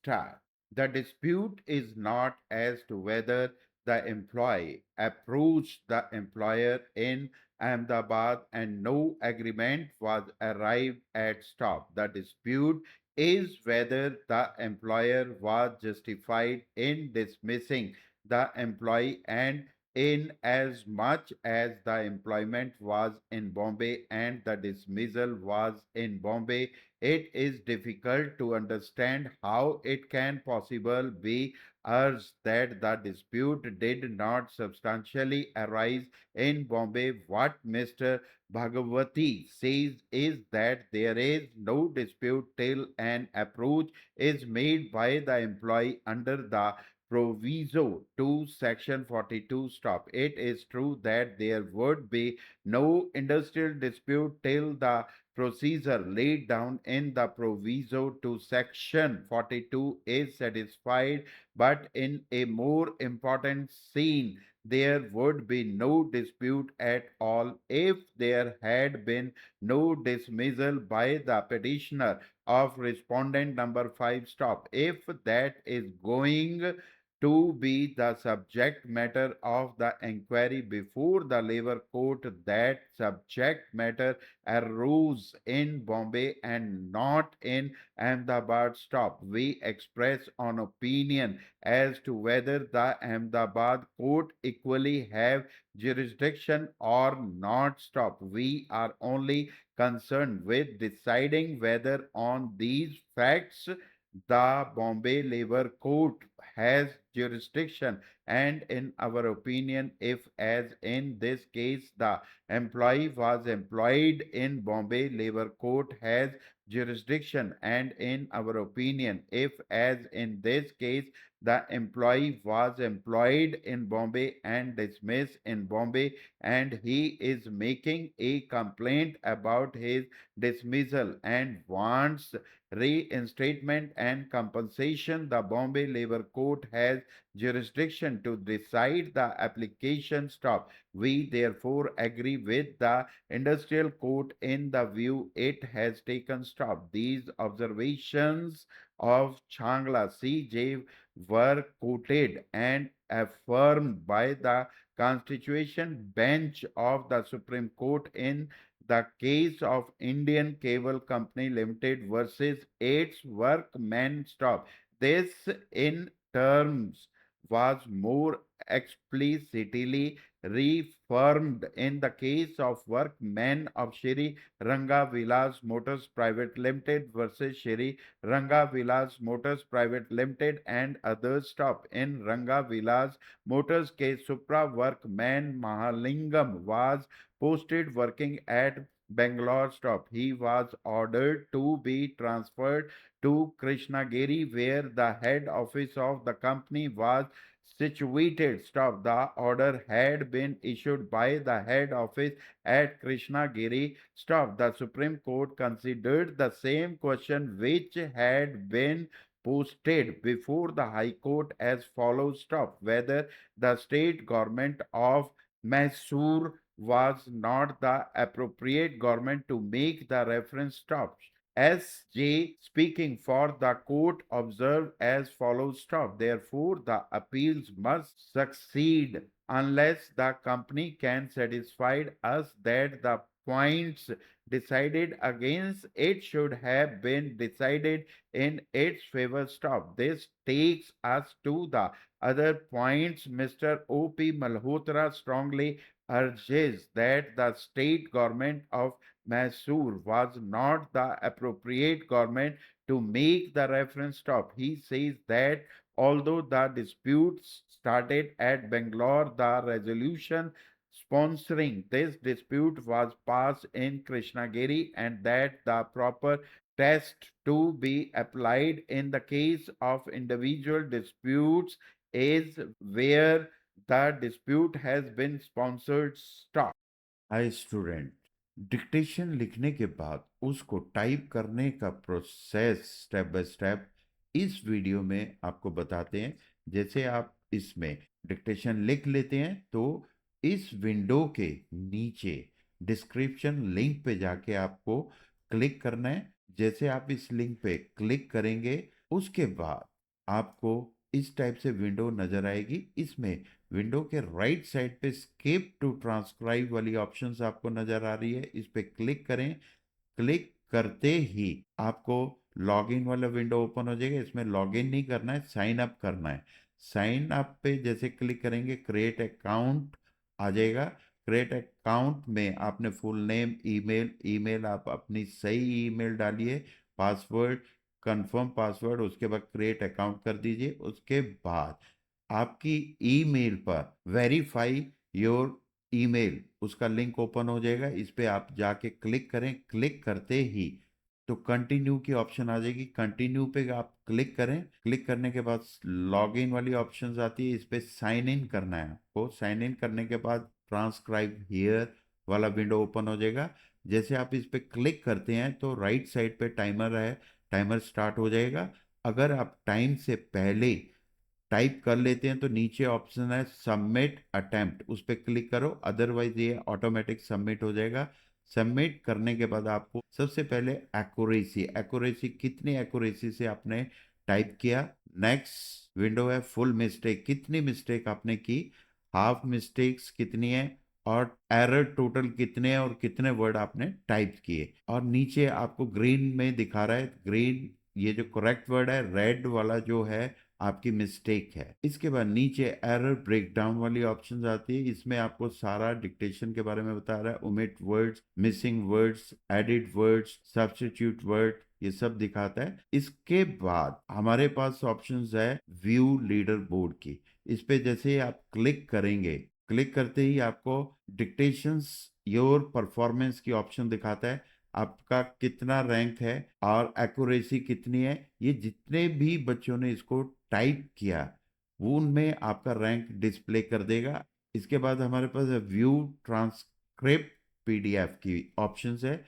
start. The dispute is not as to whether the employee approached the employer in Ahmedabad and no agreement was arrived at stop. The dispute is whether the employer was justified in dismissing the employee and in as much as the employment was in Bombay and the dismissal was in Bombay, it is difficult to understand how it can possibly be urged that the dispute did not substantially arise in Bombay. What Mr. Bhagavati says is that there is no dispute till an approach is made by the employee under the proviso to section 42 stop. It is true that there would be no industrial dispute till the procedure laid down in the proviso to section 42 is satisfied, but in a more important scene there would be no dispute at all if there had been no dismissal by the petitioner of respondent number 5 stop. If that is going to be the subject matter of the inquiry before the labor court, that subject matter arose in Bombay and not in Ahmedabad stop. We express an opinion as to whether the Ahmedabad court equally have jurisdiction or not stop. We are only concerned with deciding whether on these facts the Bombay Labor Court has jurisdiction, and in our opinion, if as in this case the employee was employed in Bombay Labor Court has jurisdiction, and in our opinion, if as in this case the employee was employed in Bombay and dismissed in Bombay, and he is making a complaint about his dismissal and wants reinstatement and compensation, the Bombay Labor Court has jurisdiction to decide the application stop. We therefore agree with the Industrial Court in the view it has taken stop. These observations of Changla CJ were quoted and affirmed by the Constitution Bench of the Supreme Court in the case of Indian Cable Company Limited versus its workmen stop. This, in terms, was more explicitly reaffirmed in the case of workmen of Shri Ranga Vilas Motors Private Limited versus Shri Ranga Vilas Motors Private Limited and others stop. In Ranga Vilas Motors case, Supra workman Mahalingam was posted working at Bangalore stop. He was ordered to be transferred to Krishnagiri, where the head office of the company was situated. Stop. The order had been issued by the head office at Krishnagiri. Stop. The Supreme Court considered the same question which had been posted before the High Court as follows. Stop. Whether the state government of Mysore was not the appropriate government to make the reference stop. S.J. speaking for the court observed as follows stop. Therefore, the appeals must succeed unless the company can satisfy us that the points decided against it should have been decided in its favor stop. This takes us to the other points. Mr. O.P. Malhotra strongly urges that the state government of Mysore was not the appropriate government to make the reference stop. He says that although the disputes started at Bangalore, the resolution sponsoring this dispute was passed in Krishnagiri, and that the proper test to be applied in the case of individual disputes is where the dispute has been sponsored stop. Hi student, dictation लिखने के बाद उसको type करने का process step by step इस video में आपको बताते हैं। जैसे आप इसमें डिक्टेशन लिख लेते हैं तो इस विंडो के नीचे डिस्क्रिप्शन लिंक पे जाके आपको क्लिक करना है। जैसे आप इस लिंक पे क्लिक करेंगे उसके बाद आपको इस टाइप से विंडो नजर आएगी। इसमें विंडो के राइट साइड पे स्किप टू ट्रांसक्राइब वाली ऑप्शंस आपको नजर आ रही है, इस पे क्लिक करें। क्लिक करते ही आपको लॉगिन वाला विंडो ओपन हो जाएगा। इसमें लॉगिन नहीं करना है, साइन अप करना है। साइन अप पे जैसे क्लिक करेंगे क्रिएट अकाउंट आ जाएगा। क्रिएट अकाउंट में आपने फुल नेम, ईमेल, ईमेल आप अपनी सही ईमेल डालिए, पासवर्ड, कंफर्म पासवर्ड, उसके बाद क्रिएट अकाउंट कर दीजिए। उसके बाद आपकी ईमेल पर वेरीफाई योर ईमेल उसका लिंक ओपन हो जाएगा। इस पे आप जाके क्लिक करें। क्लिक करते ही तो कंटिन्यू की ऑप्शन आ जाएगी। कंटिन्यू पे आप क्लिक करें। क्लिक करने के बाद लॉगिन वाली ऑप्शंस आती है, इस पे साइन इन करना है आपको। साइन इन करने के बाद ट्रांसक्राइब हियर वाला विंडो ओपन हो जाएगा। जैसे आप इस पे क्लिक करते हैं तो राइट साइड पे टाइमर है, टाइमर स्टार्ट हो जाएगा। अगर आप टाइम से पहले टाइप कर लेते हैं तो नीचे ऑप्शन है सबमिट अटेम्प्ट, उस पर क्लिक करो, अदरवाइज ये ऑटोमेटिक सबमिट हो जाएगा। सबमिट करने के बाद आपको सबसे पहले एक्यूरेसी, एक्यूरेसी कितनी एक्यूरेसी से आपने टाइप किया। नेक्स्ट विंडो है फुल मिस्टेक, कितनी मिस्टेक आपने की, हाफ मिस्टेक्स कितनी है, और एरर टोटल कितने हैं और कितने वर्ड आपने टाइप किए। और नीचे आपको ग्रीन में दिखा रहा है, ग्रीन ये जो करेक्ट वर्ड है, रेड वाला जो है आपकी मिस्टेक है। इसके बाद नीचे एरर ब्रेकडाउन वाली ऑप्शन आती है, इसमें आपको सारा डिक्टेशन के बारे में बता रहा है, omit words, missing words, edit words, substitute word, ये सब दिखाता है। इसके बाद हमारे पास ऑप्शंस है व्यू लीडर बोर्ड की। इस पे जैसे ही आप क्लिक करेंगे, क्लिक करते ही आपको डिक्टेशंस योर परफॉर्मेंस की ऑप्शन दिखाता है, आपका कितना रैंक है और एक्यूरेसी कितनी है। ये जितने भी बच्चों ने इसको टाइप किया वो उनमें आपका रैंक डिस्प्ले कर देगा। इसके बाद हमारे पास व्यू ट्रांसक्रिप्ट पीडीएफ की ऑप्शंस है।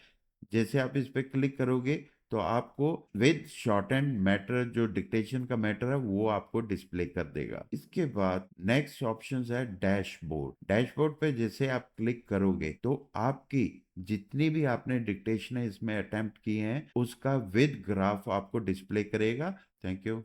जैसे आप इस पे क्लिक करोगे तो आपको विद शॉर्ट एंड मैटर जो डिक्टेशन का मैटर है वो आपको डिस्प्ले कर देगा। इसके बाद नेक्स्ट ऑप्शन है डैशबोर्ड। डैशबोर्ड पे जैसे आप क्लिक करोगे तो आपकी जितनी भी आपने डिक्टेशन है इसमें अटेम्प्ट की हैं उसका विद ग्राफ आपको डिस्प्ले करेगा। Thank you.